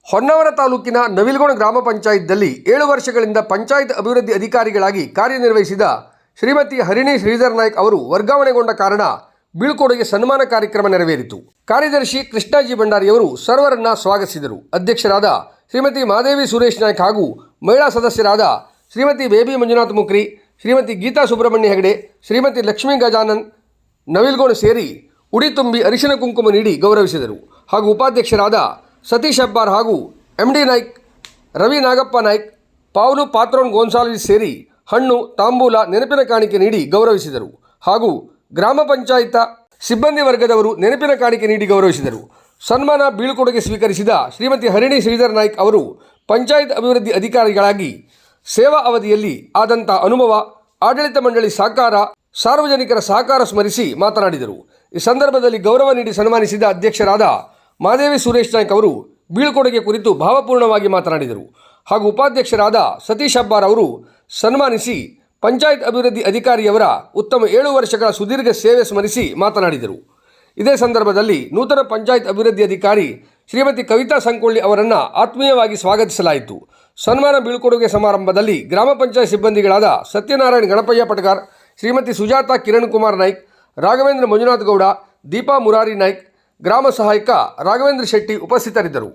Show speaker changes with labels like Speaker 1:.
Speaker 1: ಹೊನ್ನಾವರ ತಾಲೂಕಿನ ನವಿಲಗೋಣ ಗ್ರಾಮ ಪಂಚಾಯತ್ನಲ್ಲಿ 7 ವರ್ಷಗಳಿಂದ ಪಂಚಾಯತ್ ಅಭಿವೃದ್ಧಿ ಅಧಿಕಾರಿಗಳಾಗಿ ಕಾರ್ಯನಿರ್ವಹಿಸಿದ ಶ್ರೀಮತಿ ಹರಿಣಿ ಶ್ರೀಧರ್ ನಾಯ್ಕ್ ಅವರು ವರ್ಗಾವಣೆಗೊಂಡ ಕಾರಣ ಬೀಳ್ಕೊಡುಗೆ ಸನ್ಮಾನ ಕಾರ್ಯಕ್ರಮ ನೆರವೇರಿತು. ಕಾರ್ಯದರ್ಶಿ ಕೃಷ್ಣಾಜಿ ಭಂಡಾರಿಯವರು ಸರ್ವರನ್ನ ಸ್ವಾಗತಿಸಿದರು. ಅಧ್ಯಕ್ಷರಾದ ಶ್ರೀಮತಿ ಮಾದೇವಿ ಸುರೇಶ್ ನಾಯ್ಕ್ ಹಾಗೂ ಮಹಿಳಾ ಸದಸ್ಯರಾದ ಶ್ರೀಮತಿ ಬೇಬಿ ಮಂಜುನಾಥ್ ಮುಕ್ರಿ, ಶ್ರೀಮತಿ ಗೀತಾ ಸುಬ್ರಹ್ಮಣ್ಯ ಹೆಗಡೆ, ಶ್ರೀಮತಿ ಲಕ್ಷ್ಮೀ ಗಜಾನನ್ ನವಿಲಗೋಣ ಸೇರಿ ಉಡಿ ತುಂಬಿ ಅರಿಶಿನ ಕುಂಕುಮ ನೀಡಿ ಗೌರವಿಸಿದರು. ಹಾಗೂ ಉಪಾಧ್ಯಕ್ಷರಾದ ಸತೀಶ್ ಹೆಬ್ಬಾರ್ ಹಾಗೂ MD ನಾಯ್ಕ್, ರವಿ ನಾಗಪ್ಪ ನಾಯ್ಕ್, ಪಾವ್ಲು ಪಾತ್ರೋನ್ ಗೋನ್ಸಾಲ್ವಿಸ್ ಸೇರಿ ಹಣ್ಣು ತಾಂಬೂಲ ನೆನಪಿನ ಕಾಣಿಕೆ ನೀಡಿ ಗೌರವಿಸಿದರು. ಹಾಗೂ ಗ್ರಾಮ ಪಂಚಾಯತ್ ಸಿಬ್ಬಂದಿ ವರ್ಗದವರು ನೆನಪಿನ ಕಾಣಿಕೆ ನೀಡಿ ಗೌರವಿಸಿದರು. ಸನ್ಮಾನ ಬೀಳ್ಕೊಡುಗೆ ಸ್ವೀಕರಿಸಿದ ಶ್ರೀಮತಿ ಹರಿಣಿ ಶ್ರೀಧರ್ ನಾಯ್ಕ್ ಅವರು ಪಂಚಾಯತ್ ಅಭಿವೃದ್ಧಿ ಅಧಿಕಾರಿಗಳಾಗಿ ಸೇವಾ ಅವಧಿಯಲ್ಲಿ ಆದಂಥ ಅನುಭವ, ಆಡಳಿತ ಮಂಡಳಿ ಸಹಕಾರ, ಸಾರ್ವಜನಿಕರ ಸಹಕಾರ ಸ್ಮರಿಸಿ ಮಾತನಾಡಿದರು. ಈ ಸಂದರ್ಭದಲ್ಲಿ ಗೌರವ ನೀಡಿ ಸನ್ಮಾನಿಸಿದ ಅಧ್ಯಕ್ಷರಾದ ಮಾದೇವಿ ಸುರೇಶ್ ನಾಯ್ಕ್ ಅವರು ಬೀಳ್ಕೊಡುಗೆ ಕುರಿತು ಭಾವಪೂರ್ಣವಾಗಿ ಮಾತನಾಡಿದರು. ಹಾಗೂ ಉಪಾಧ್ಯಕ್ಷರಾದ ಸತೀಶ್ ಹೆಬ್ಬಾರ್ ಅವರು ಸನ್ಮಾನಿಸಿ ಪಂಚಾಯತ್ ಅಭಿವೃದ್ಧಿ ಅಧಿಕಾರಿಯವರ ಉತ್ತಮ 7 ವರ್ಷಗಳ ಸುದೀರ್ಘ ಸೇವೆ ಸ್ಮರಿಸಿ ಮಾತನಾಡಿದರು. ಇದೇ ಸಂದರ್ಭದಲ್ಲಿ ನೂತನ ಪಂಚಾಯತ್ ಅಭಿವೃದ್ಧಿ ಅಧಿಕಾರಿ ಶ್ರೀಮತಿ ಕವಿತಾ ಸಂಕೊಳ್ಳಿ ಅವರನ್ನು ಆತ್ಮೀಯವಾಗಿ ಸ್ವಾಗತಿಸಲಾಯಿತು. ಸನ್ಮಾನ ಬೀಳ್ಕೊಡುಗೆ ಸಮಾರಂಭದಲ್ಲಿ ಗ್ರಾಮ ಪಂಚಾಯತ್ ಸಿಬ್ಬಂದಿಗಳಾದ ಸತ್ಯನಾರಾಯಣ ಗಣಪಯ್ಯ ಪಟಗಾರ್, ಶ್ರೀಮತಿ ಸುಜಾತಾ ಕಿರಣ್ ಕುಮಾರ್ ನಾಯ್ಕ್, ರಾಘವೇಂದ್ರ ಮಂಜುನಾಥ್ ಗೌಡ, ದೀಪಾ ಮುರಾರಿ ನಾಯ್ಕ್, ಗ್ರಾಮ ಸಹಾಯಕ ರಾಘವೇಂದ್ರ ಶೆಟ್ಟಿ ಉಪಸ್ಥಿತರಿದ್ದರು.